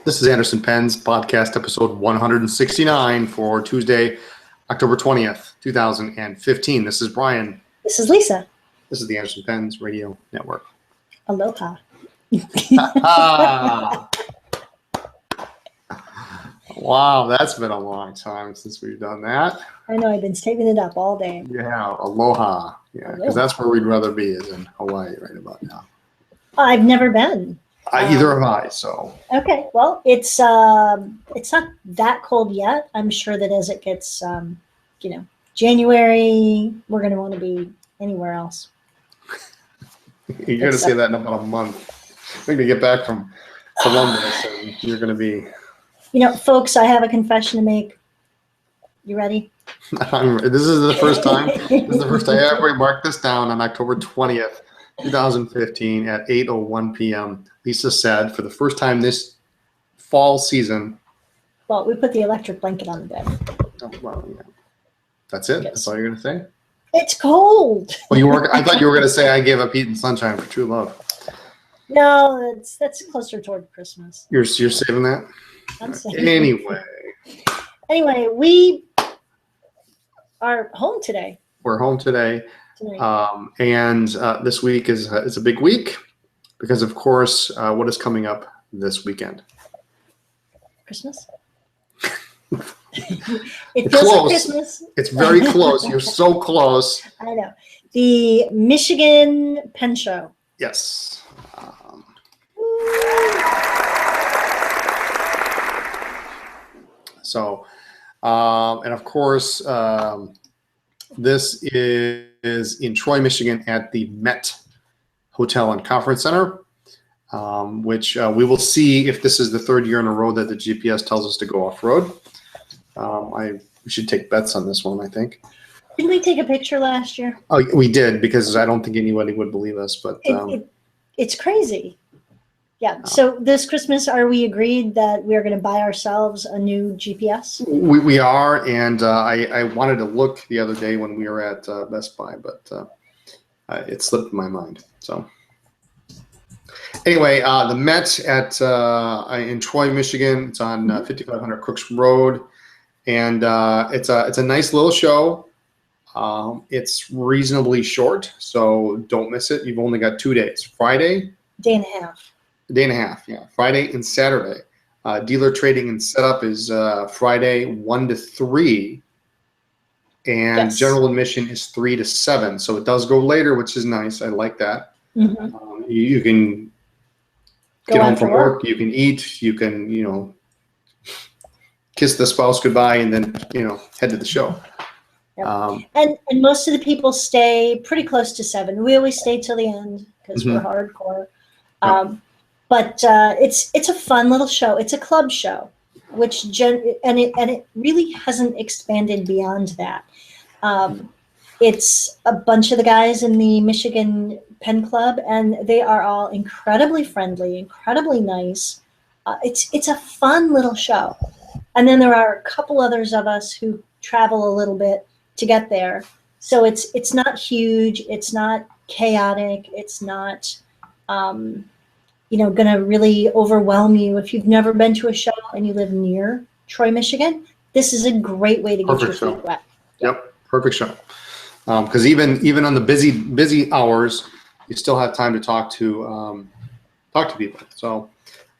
This is Anderson Penn's podcast episode 169 for Tuesday, October 20th, 2015. This is Brian. This is Lisa. This is the Anderson Penn's Radio Network. Aloha. Wow, that's been a long time since we've done that. I know, I've been saving it up all day. Yeah, aloha. Yeah, because that's where we'd rather be, is in Hawaii right about now. I've never been. Either have I, so. Okay, well, it's not that cold yet. I'm sure that as it gets, January, we're going to want to be anywhere else. You're going to say that in about a month. We're going to get back from Columbus, and you're going to be... Folks, I have a confession to make. You ready? This is the first time. This is the first time I ever marked this down on October 20th, 2015 at 8:01 p.m. Lisa said, for the first time this fall season. Well, we put the electric blanket on the bed. Oh, well, yeah. That's it? Yes. That's all you're going to say? It's cold. Well, I thought you were going to say I gave up heat and sunshine for true love. No, that's closer toward Christmas. You're saving that? I'm saving Anyway, we are home today. We're home today. And this week is a big week because, of course, what is coming up this weekend? Christmas? It feels like Christmas. It's very close. You're so close. I know. The Michigan Pen Show. Yes. And of course, this is in Troy, Michigan at the Met Hotel and Conference Center, which we will see if this is the third year in a row that the GPS tells us to go off-road. We should take bets on this one, I think. Didn't we take a picture last year? Oh, we did, because I don't think anybody would believe us. But it's crazy. Yeah. So this Christmas, are we agreed that we are going to buy ourselves a new GPS? We are, and I wanted to look the other day when we were at Best Buy, but it slipped my mind. So anyway, the Met in Troy, Michigan. It's on 5500 Crooks Road, and it's a nice little show. It's reasonably short, so don't miss it. You've only got 2 days. Friday. Day and a half. Day and a half, yeah. Friday and Saturday. Dealer trading and setup is Friday 1 to 3, and yes. General admission is 3 to 7. So it does go later, which is nice. I like that. Mm-hmm. You can get home from work. You can eat. You can kiss the spouse goodbye, and then head to the show. Yep. And most of the people stay pretty close to 7. We always stay till the end because we're hardcore. Yep. But it's a fun little show. It's a club show, which it really hasn't expanded beyond that. It's a bunch of the guys in the Michigan Pen Club, and they are all incredibly friendly, incredibly nice. It's a fun little show. And then there are a couple others of us who travel a little bit to get there. So it's not huge. It's not chaotic. It's not going to really overwhelm you. If you've never been to a show and you live near Troy, Michigan, this is a great way to get your feet wet. Yep, perfect show. Because even on the busy hours, you still have time to talk to people. So,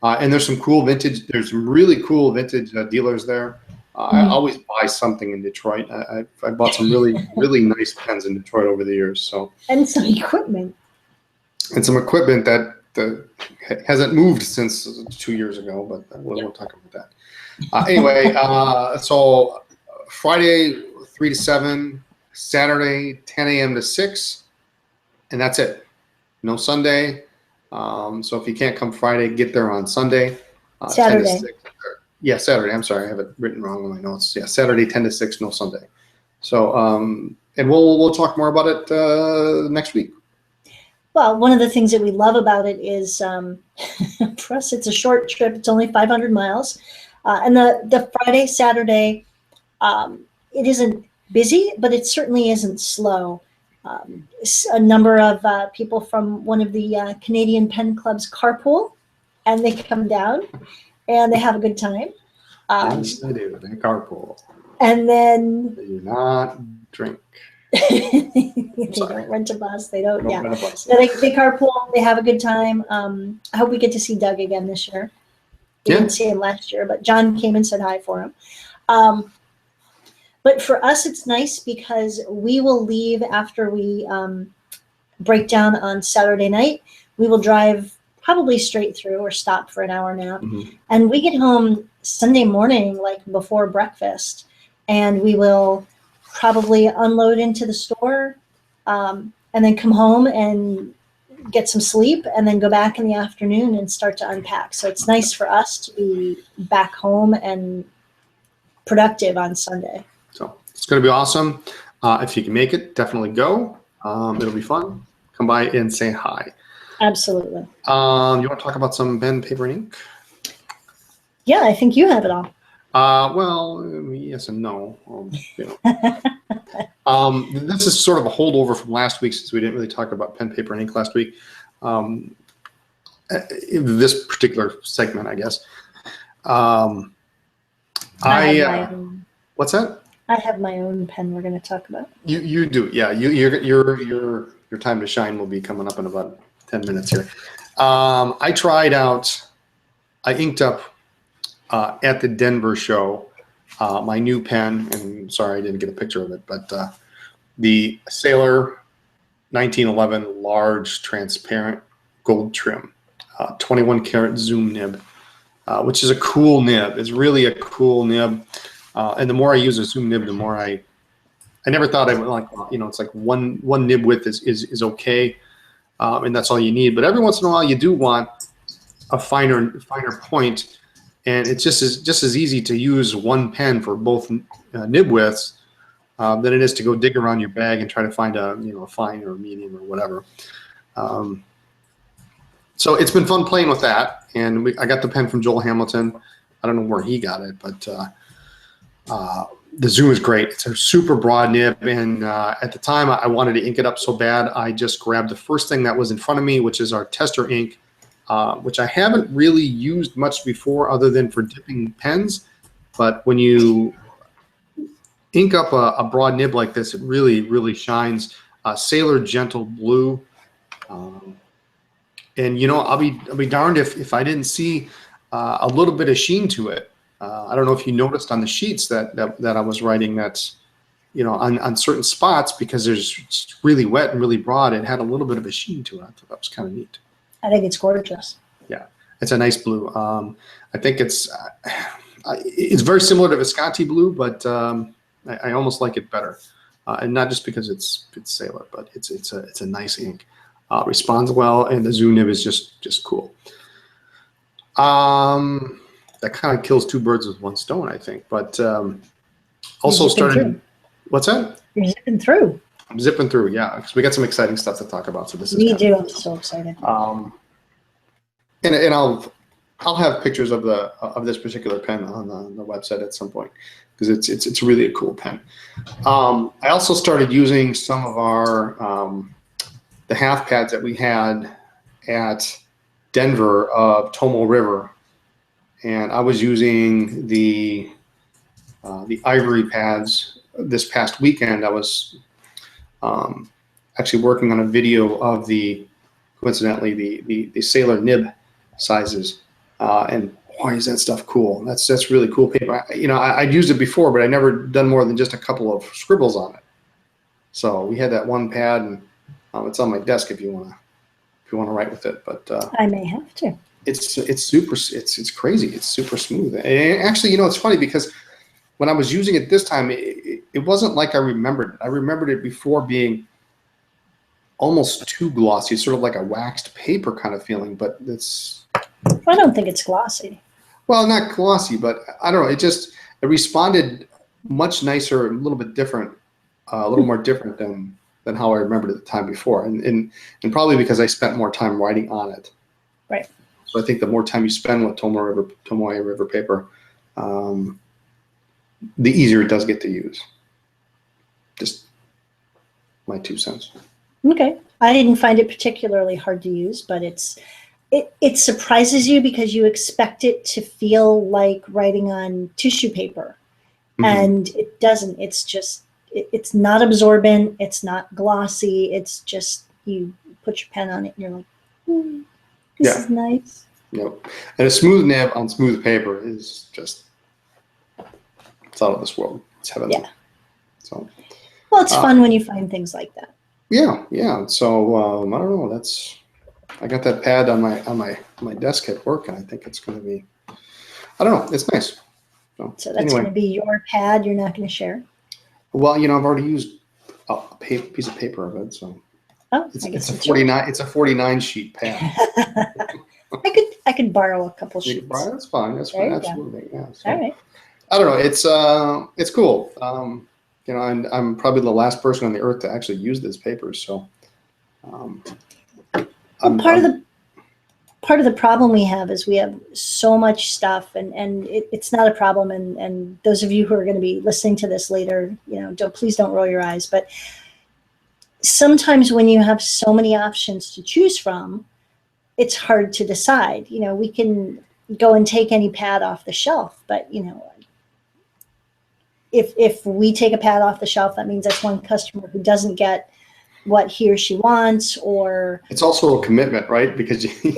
and there's some cool vintage. There's some really cool vintage dealers there. I always buy something in Detroit. I bought some really nice pens in Detroit over the years. So, and some equipment that hasn't moved since 2 years ago, but we'll talk about that. Anyway, so Friday 3 to 7, Saturday 10 a.m. to 6, and that's it. No Sunday. So if you can't come Friday, get there on Sunday. Saturday. 10 to 6. Yeah, Saturday. I'm sorry, I have it written wrong on my notes. Yeah, Saturday 10 to 6, no Sunday. So and we'll talk more about it next week. Well, one of the things that we love about it is, for us, it's a short trip. It's only 500 miles. And the Friday, Saturday, it isn't busy, but it certainly isn't slow. A number of people from one of the Canadian pen clubs carpool. and they come down and they have a good time. Yes, they do. They carpool. And then They do not drink. they don't rent a bus. They don't. Rent a bus. So they carpool. They have a good time. I hope we get to see Doug again this year. We didn't see him last year, but John came and said hi for him. But for us, it's nice because we will leave after we break down on Saturday night. We will drive probably straight through or stop for an hour nap. Mm-hmm. And we get home Sunday morning, like before breakfast, and we will probably unload into the store and then come home and get some sleep and then go back in the afternoon and start to unpack. So it's nice for us to be back home and productive on Sunday. So it's going to be awesome. If you can make it, definitely go. It'll be fun. Come by and say hi. Absolutely. You want to talk about some pen, paper, and ink? Yeah, I think you have it all. Well, yes and no. This is sort of a holdover from last week since we didn't really talk about pen, paper, and ink last week. In this particular segment, I guess. What's that? I have my own pen we're going to talk about. You do, yeah. Your time to shine will be coming up in about 10 minutes here. I inked up at the Denver show my new pen, and sorry I didn't get a picture of it, but the Sailor 1911 large transparent gold trim, 21 karat zoom nib, which is a cool nib. It's really a cool nib. And the more I use a zoom nib, the more I never thought I would like, it's like one nib width is okay. And that's all you need. But every once in a while you do want a finer point, and it's just as easy to use one pen for both nib widths than it is to go dig around your bag and try to find a fine or a medium or whatever. So it's been fun playing with that, and I got the pen from Joel Hamilton. I don't know where he got it, but the zoom is great. It's a super broad nib, and at the time I wanted to ink it up so bad, I just grabbed the first thing that was in front of me, which is our tester ink, which I haven't really used much before other than for dipping pens. But when you ink up a broad nib like this, it really, really shines. Sailor Gentle Blue. And I'll be darned if I didn't see a little bit of sheen to it. I don't know if you noticed on the sheets that I was writing that's, on certain spots, because it's really wet and really broad, it had a little bit of a sheen to it. I thought that was kind of neat. I think it's gorgeous. Yeah, it's a nice blue. I think it's very similar to Visconti blue, but I almost like it better. And not just because it's Sailor, but it's a nice ink. Responds well, and the zoom nib is just cool. That kind of kills two birds with one stone, I think. But also started. What's that? You're zipping through. I'm zipping through, yeah, because we got some exciting stuff to talk about. So this is. Me too. I'm so excited. And I'll have pictures of this particular pen on the website at some point, because it's really a cool pen. I also started using some of our the half pads that we had at Denver of Tomo River. And I was using the ivory pads this past weekend. I was actually working on a video of coincidentally, the Sailor nib sizes. And boy, is that stuff cool. That's really cool paper. I'd used it before, but I never done more than just a couple of scribbles on it. So we had that one pad, and it's on my desk if you want to write with it. But I may have to. It's super. It's crazy. It's super smooth. And actually, it's funny because when I was using it this time, it wasn't like I remembered it. I remembered it before being almost too glossy, sort of like a waxed paper kind of feeling. But it's. I don't think it's glossy. Well, not glossy, but I don't know. It responded much nicer, a little bit different, a little more different than how I remembered it the time before, and probably because I spent more time writing on it. Right. So I think the more time you spend with Tomoe River paper, the easier it does get to use. Just my 2 cents. Okay. I didn't find it particularly hard to use, but it's it surprises you because you expect it to feel like writing on tissue paper, and it doesn't. It's just, it's not absorbent. It's not glossy. It's just, you put your pen on it and you're like, this is nice. Yep. And a smooth nib on smooth paper is just, it's out of this world. It's heavenly. Yeah. So, well, it's fun when you find things like that. Yeah. Yeah. So, I don't know. I got that pad on my desk at work, and I think it's going to be, I don't know. It's nice. So that's going to be your pad. You're not going to share. Well, I've already used a piece of paper of it, so it's a 49. It's a 49 sheet pad. I could borrow a couple sheets. That's fine. That's fine. Absolutely. Yeah. So, all right. I don't know. It's cool. And I'm probably the last person on the earth to actually use this paper. So, part of the problem we have is we have so much stuff, and it's not a problem. And those of you who are going to be listening to this later, please don't roll your eyes. But sometimes when you have so many options to choose from, it's hard to decide. We can go and take any pad off the shelf, but if we take a pad off the shelf, that means that's one customer who doesn't get what he or she wants, or it's also a commitment, right? Because you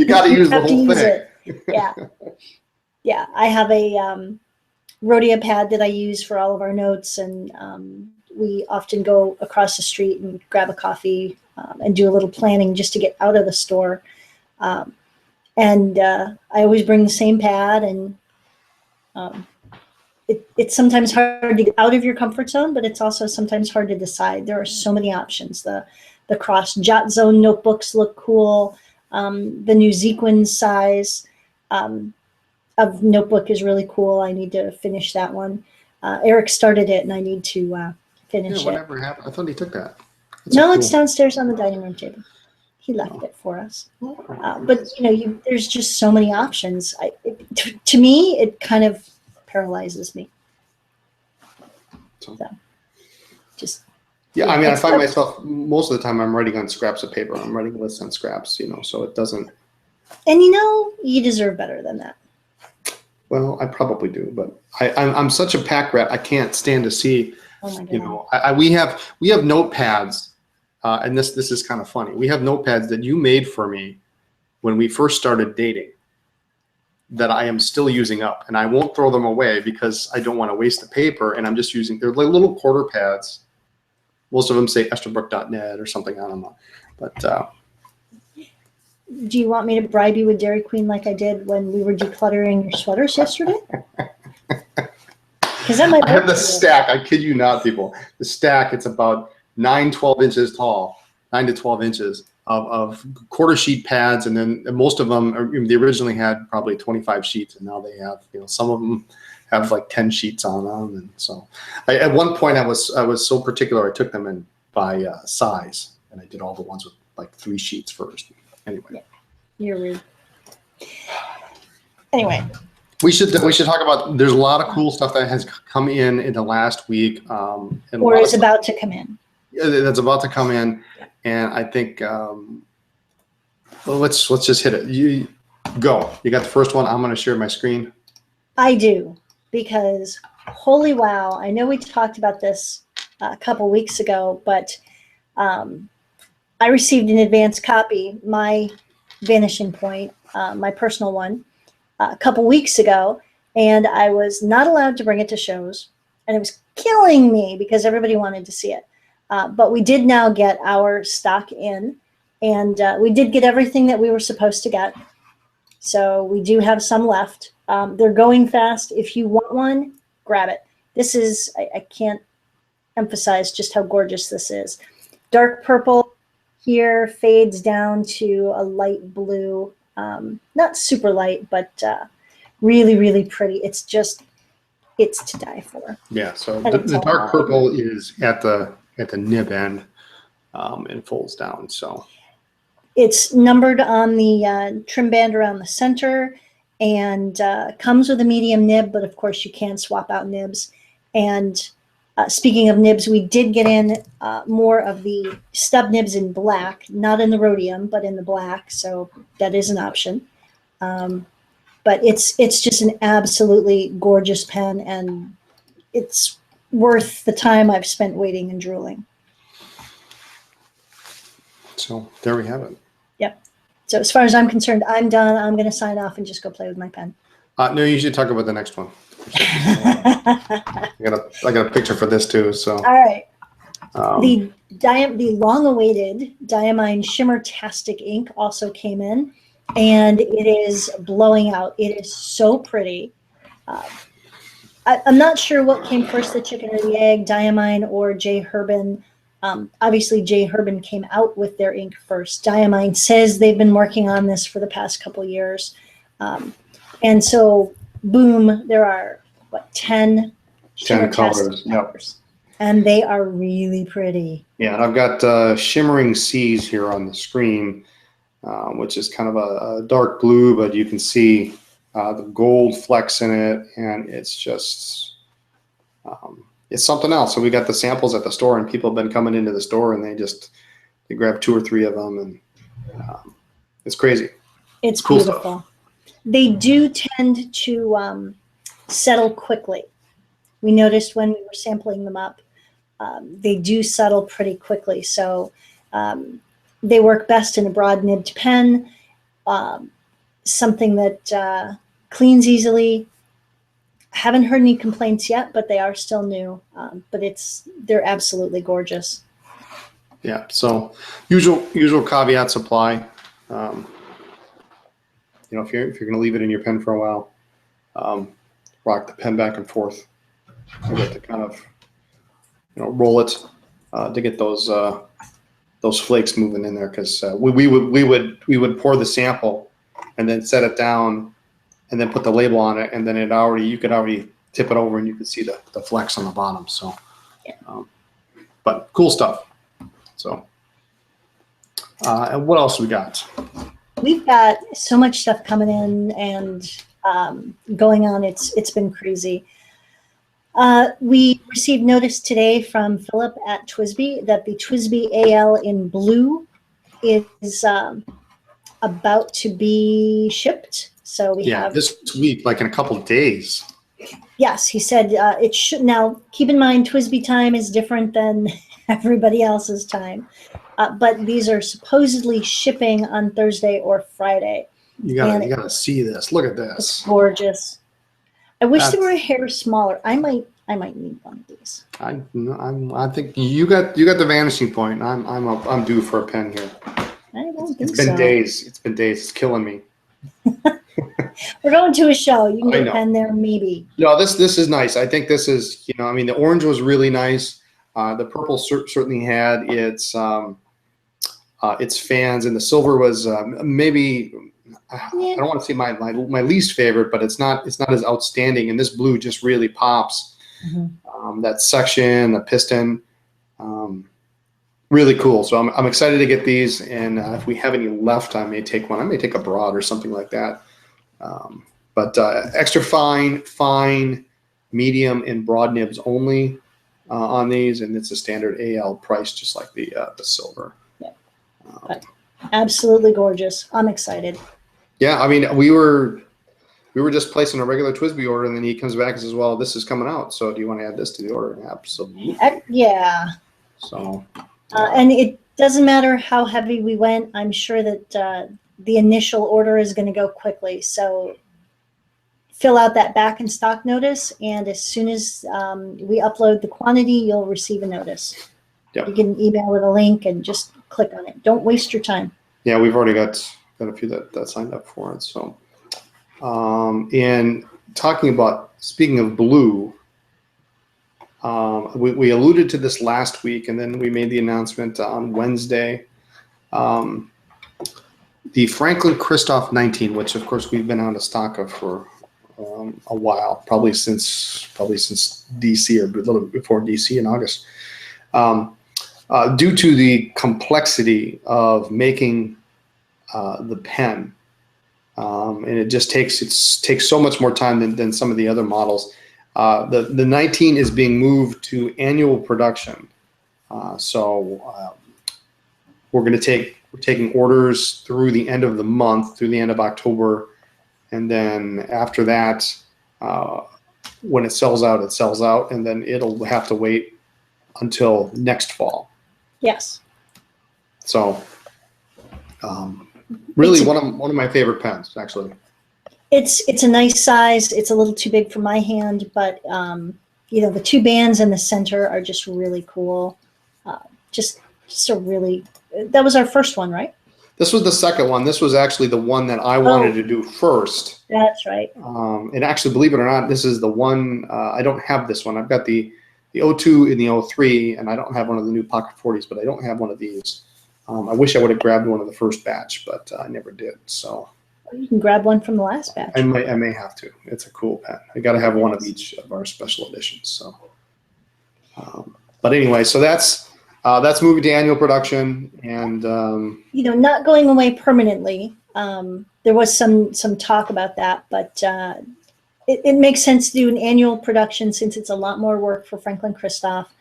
got to use the whole thing. Yeah. I have a Rhodia pad that I use for all of our notes, and we often go across the street and grab a coffee and do a little planning just to get out of the store. And I always bring the same pad, and it's sometimes hard to get out of your comfort zone, but it's also sometimes hard to decide. There are so many options. The cross jot zone notebooks look cool. The new Zequin size of notebook is really cool. I need to finish that one. Eric started it, and I need to finish it. Whatever happened? I thought he took that. It's downstairs on the dining room table. He left it for us. But there's just so many options. To me, it kind of paralyzes me. So just I find myself most of the time I'm writing on scraps of paper. I'm writing lists on scraps, so it doesn't. And you deserve better than that. Well, I probably do, but I'm such a pack rat. I can't stand to see. Oh my God. We have notepads, and this is kind of funny. We have notepads that you made for me when we first started dating, that I am still using up, and I won't throw them away because I don't want to waste the paper, and I'm just they're like little quarter pads. Most of them say esterbrook.net or something on them, but do you want me to bribe you with Dairy Queen like I did when we were decluttering your sweaters yesterday? Because I have the stack. I kid you not, people. The stack, it's about 12 inches tall, 9 to 12 inches of quarter sheet pads, and then most of them they originally had probably 25 sheets, and now they have some of them have like 10 sheets on them. And so at one point I was so particular, I took them in by size, and I did all the ones with like 3 sheets first. Anyway, you're rude. Anyway, we should talk about. There's a lot of cool stuff that has come in the last week, and or is about to come in. That's about to come in, and I think let's just hit it. You go. You got the first one. I'm going to share my screen. I do, because holy wow! I know we talked about this a couple weeks ago, but I received an advance copy, my Vanishing Point, my personal one, a couple weeks ago, and I was not allowed to bring it to shows, and it was killing me because everybody wanted to see it. But we did now get our stock in, and we did get everything that we were supposed to get. So we do have some left. They're going fast. If you want one, grab it. This is, I can't emphasize just how gorgeous this is. Dark purple here fades down to a light blue, not super light, but really, really pretty. It's to die for. Yeah, so the dark purple is at the nib end and folds down. So it's numbered on the trim band around the center, and comes with a medium nib, but of course you can swap out nibs. And Speaking of nibs, we did get in more of the stub nibs in black, not in the rhodium, but in the black. So that is an option. But it's just an absolutely gorgeous pen, and it's worth the time I've spent waiting and drooling. So there we have it. Yep. So as far as I'm concerned, I'm done. I'm going to sign off and just go play with my pen. No, you should talk about the next one. I got a picture for this too. So all right. The long-awaited Diamine Shimmer-tastic ink also came in, and it is blowing out. It is so pretty. I'm not sure what came first, the chicken or the egg, Diamine or J. Herbin. Obviously, J. Herbin came out with their ink first. Diamine says they've been working on this for the past couple years. And so, boom, there are, 10 colors. Yep. And they are really pretty. Yeah, and I've got Shimmering Seas here on the screen, which is kind of a dark blue, but you can see the gold flecks in it, and it's just, it's something else. So we got the samples at the store, and people have been coming into the store, and they grab 2 or 3 of them, and it's crazy. It's cool beautiful. Stuff. They do tend to settle quickly. We noticed when we were sampling them up, they do settle pretty quickly. So they work best in a broad nibbed pen, something that cleans easily. Haven't heard any complaints yet, but they are still new. But they're absolutely gorgeous. Yeah. So usual caveats apply. If you're going to leave it in your pen for a while, rock the pen back and forth. You get to kind of roll it to get those flakes moving in there, because we would pour the sample and then set it down and then put the label on it, and then you could already tip it over and you could see the flecks on the bottom. So, but cool stuff. So, and what else we got? We've got so much stuff coming in and going on. It's been crazy. We received notice today from Philip at TWSBI that the TWSBI AL in blue is about to be shipped. So we have this week, like in a couple of days. Yes, he said it should. Now, keep in mind, TWSBI time is different than everybody else's time, but these are supposedly shipping on Thursday or Friday. You gotta see this. Look at this. It's gorgeous. I wish there were a hair smaller. I might need one of these. I think you got the vanishing point. I'm due for a pen here. I don't think It's been so. days. It's been days. It's killing me. We're going to a show. You can I get know. a pen there, maybe. No, this is nice. I think this is, the orange was really nice. The purple certainly had its fans, and the silver was maybe, I don't want to say my least favorite, but it's not as outstanding. And this blue just really pops. Mm-hmm. That section, the piston, really cool. So I'm excited to get these, and if we have any left, I may take one. I may take a broad or something like that. But extra fine, medium, and broad nibs only on these, and it's a standard AL price, just like the silver. Yeah. But absolutely gorgeous. I'm excited. Yeah, I mean, we were just placing a regular TWSBI order, and then he comes back and says, "Well, this is coming out, so do you want to add this to the order?" Absolutely. Yeah. So. And it doesn't matter how heavy we went. I'm sure that the initial order is going to go quickly. So fill out that back in stock notice, and as soon as we upload the quantity, you'll receive a notice. Yep. You can email with a link and just click on it. Don't waste your time. Yeah, we've already got a few that signed up for it. So, and speaking of blue, we alluded to this last week, and then we made the announcement on Wednesday. The Franklin-Christoph 19, which of course we've been out of stock of for a while, probably since DC, or a little bit before DC in August. Due to the complexity of making the pen, and it just takes so much more time than some of the other models. The 19 is being moved to annual production. We're taking orders through the end of the month, through the end of October, and then after that, when it sells out, and then it'll have to wait until next fall. Yes. So, really one of my favorite pens, actually. It's a nice size. It's a little too big for my hand, but the two bands in the center are just really cool. Just a really, that was our first one, right? This was the second one. This was actually the one that I wanted to do first. That's right. And actually, believe it or not, this is the one, I don't have this one. I've got the 02 and the 03, and I don't have one of the new Pocket 40s, but I don't have one of these. I wish I would have grabbed one of the first batch, but I never did. So you can grab one from the last batch. I may have to. It's a cool pen. I got to have one of each of our special editions. So, but anyway, so that's moving to annual production, and not going away permanently. There was some talk about that, but it makes sense to do an annual production since it's a lot more work for Franklin-Christoph.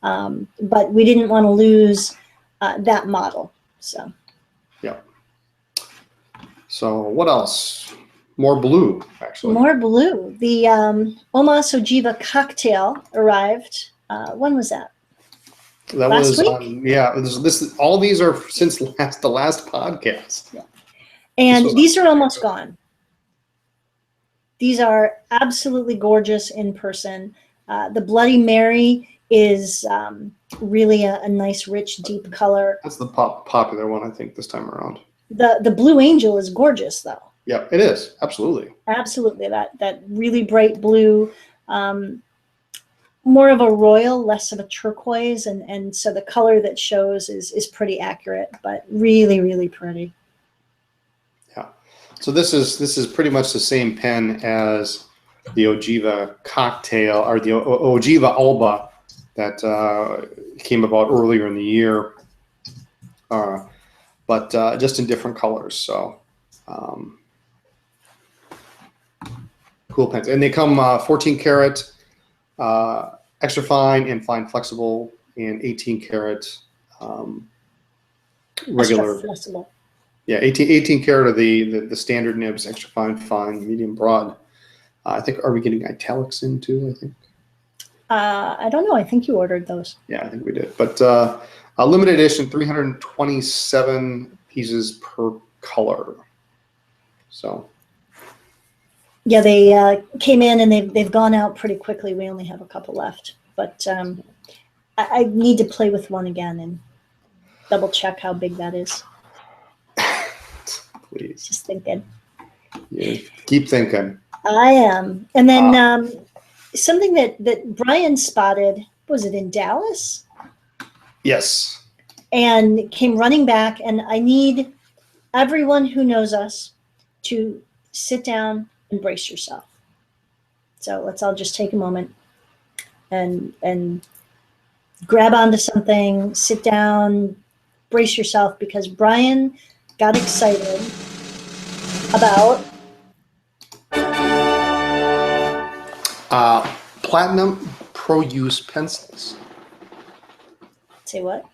But we didn't want to lose that model. So. Yeah. So what else? More blue, actually. More blue. The Omas Ojiva cocktail arrived. When was that? That last was week? Yeah. This all these are since the last podcast. Yeah. And these are almost gone. These are absolutely gorgeous in person. The Bloody Mary is really a nice, rich, deep color. That's the popular one, I think, this time around. The Blue Angel is gorgeous, though. Yeah, it is. Absolutely. Absolutely. That really bright blue, more of a royal, less of a turquoise. And so the color that shows is pretty accurate, but really, really pretty. Yeah. So this is pretty much the same pen as the Ojiva cocktail, or the Ojiva Alba that came about earlier in the year, but just in different colors. So cool pens, and they come 14 karat, extra fine and fine flexible, and 18 karat regular. Extra flexible. Yeah, 18 karat are the standard nibs, extra fine, medium, broad. I think, are we getting italics in too? I think. I don't know. I think you ordered those. Yeah, I think we did. But a limited edition, 327 pieces per color. So. Yeah, they came in and they've gone out pretty quickly. We only have a couple left, but I need to play with one again and double check how big that is. Please. Just thinking. Yeah, keep thinking. I am. And then something that Brian spotted, was it in Dallas? Yes. And came running back, and I need everyone who knows us to sit down and brace yourself. So let's all just take a moment and grab onto something, sit down, brace yourself, because Brian got excited about Platinum Pro Use pencils. say what?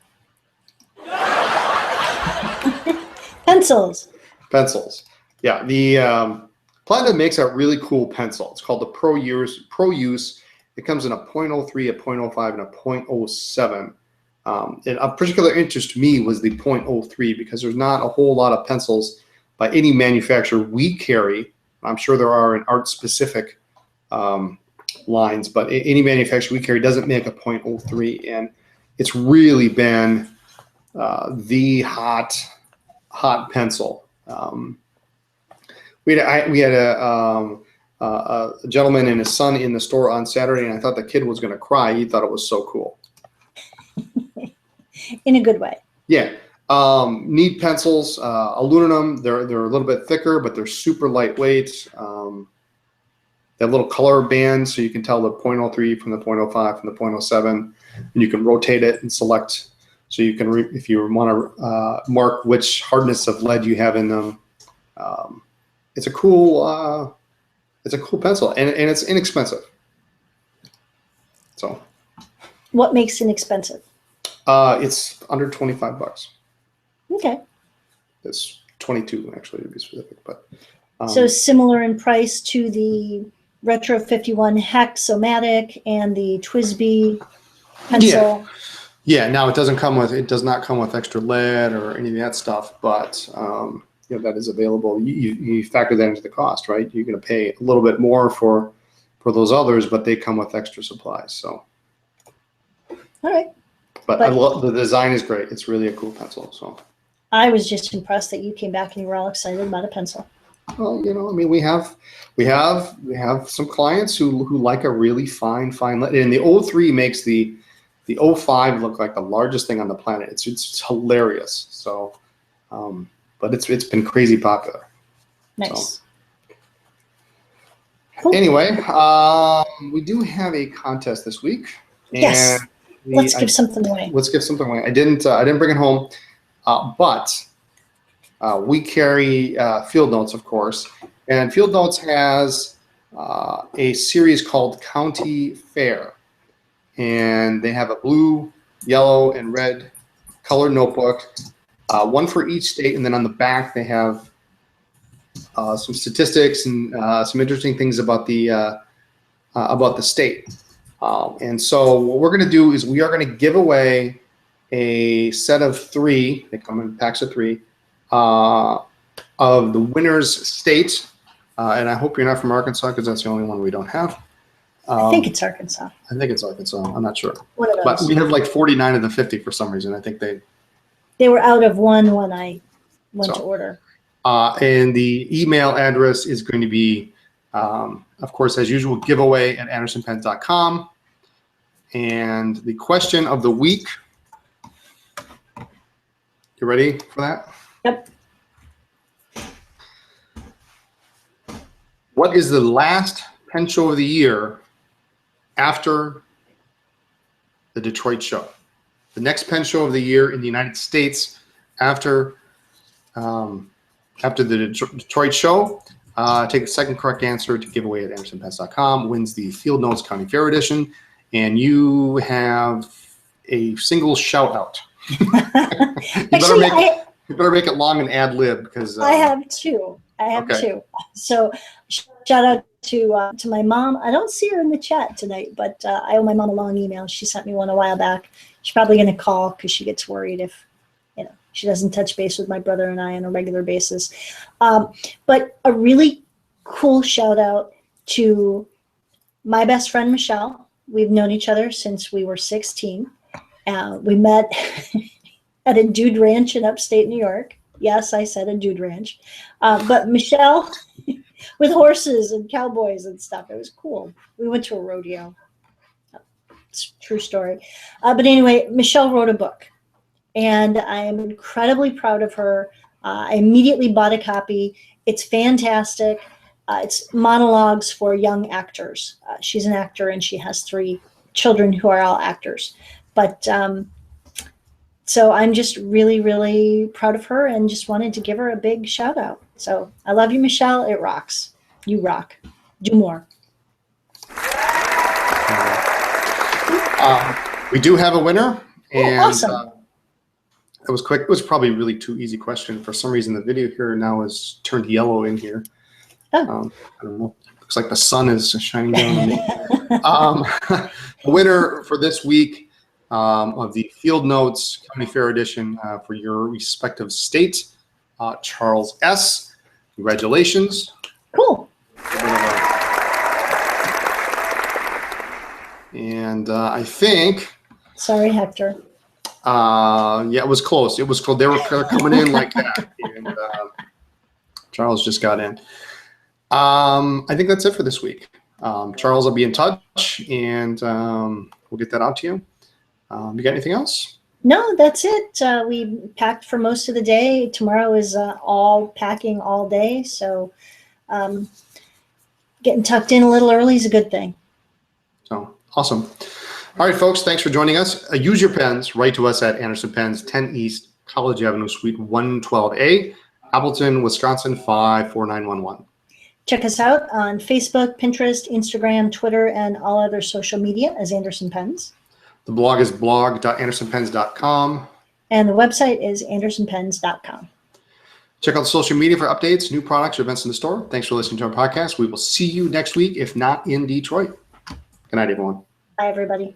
Pencils. Yeah, the Platinum makes a really cool pencil. It's called the Pro Use. It comes in a 0.03, a 0.05, and a 0.07. And of particular interest to me was the 0.03, because there's not a whole lot of pencils by any manufacturer we carry. I'm sure there are in art-specific lines, but any manufacturer we carry doesn't make a 0.03, and it's really been the hot pencil. We had a gentleman and his son in the store on Saturday, and I thought the kid was going to cry. He thought it was so cool. In a good way. Yeah. Neat pencils, aluminum. They're a little bit thicker, but they're super lightweight. They have little color bands, so you can tell the 0.03 from the 0.05 from the 0.07, and you can rotate it and select. So you can, if you want to mark which hardness of lead you have in them. It's a cool pencil, and it's inexpensive. What makes it expensive? It's under $25. Okay. It's 22 actually to be specific, but So similar in price to the Retro 51 Hexomatic and the TWSBI pencil. Yeah. Now it does not come with extra lead or any of that stuff, but that is available. You factor that into the cost, right? You're going to pay a little bit more for those others, but they come with extra supplies. So, all right. But I love the design is great. It's really a cool pencil. So I was just impressed that you came back and you were all excited about a pencil. Well, I mean, we have some clients who like a really fine lead, and the 03 makes the 05 look like the largest thing on the planet. It's hilarious. So, but it's been crazy popular. Nice. So. Cool. Anyway, we do have a contest this week. And yes. Let's give something away. Let's give something away. I didn't bring it home, but we carry Field Notes, of course, and Field Notes has a series called County Fair, and they have a blue, yellow, and red colored notebook, one for each state, and then on the back they have some statistics and some interesting things about the state. And so what we're going to do is we are going to give away a set of 3. They come in packs of 3 of the winner's state. And I hope you're not from Arkansas because that's the only one we don't have. I think it's Arkansas. I think it's Arkansas. I'm not sure. One of those. But we have like 49 of the 50 for some reason. I think they were out of one when I went to order. And the email address is going to be, of course, as usual, giveaway@andersonpens.com. And the question of the week. You ready for that? Yep. What is the last pen show of the year after the Detroit show? The next pen show of the year in the United States after the Detroit show. Take the second correct answer to give away at andersonpens.com. Wins the Field Notes County Fair Edition. And you have a single shout out. you better make it long and ad lib because I have 2. I have 2. So shout out to my mom. I don't see her in the chat tonight, but I owe my mom a long email. She sent me one a while back. She's probably going to call because she gets worried if she doesn't touch base with my brother and I on a regular basis. But a really cool shout out to my best friend, Michelle. We've known each other since we were 16. We met at a dude ranch in upstate New York. Yes, I said a dude ranch. But Michelle, with horses and cowboys and stuff, it was cool. We went to a rodeo. It's a true story. But anyway, Michelle wrote a book. And I am incredibly proud of her. I immediately bought a copy. It's fantastic. It's monologues for young actors. She's an actor and she has 3 children who are all actors. But so I'm just really, really proud of her and just wanted to give her a big shout out. So I love you, Michelle. It rocks. You rock. Do more. We do have a winner. And awesome. It was quick. It was probably really too easy question. For some reason, the video here now is turned yellow in here. Oh. I don't know. Looks like the sun is shining down on me. The winner for this week of the Field Notes County Fair Edition for your respective state, Charles S. Congratulations. Cool. And I think. Sorry, Hector. Yeah, it was close. It was close. They were coming in like that. And Charles just got in. I think that's it for this week. Charles will be in touch, and we'll get that out to you. You got anything else? No, that's it. We packed for most of the day. Tomorrow is all packing all day, so getting tucked in a little early is a good thing. So awesome. All right, folks, thanks for joining us. Use your pens. Write to us at Anderson Pens, 10 East College Avenue, Suite 112A, Appleton, Wisconsin, 54911. Check us out on Facebook, Pinterest, Instagram, Twitter, and all other social media as Anderson Pens. The blog is blog.andersonpens.com. And the website is andersonpens.com. Check out the social media for updates, new products, or events in the store. Thanks for listening to our podcast. We will see you next week, if not in Detroit. Good night, everyone. Bye, everybody.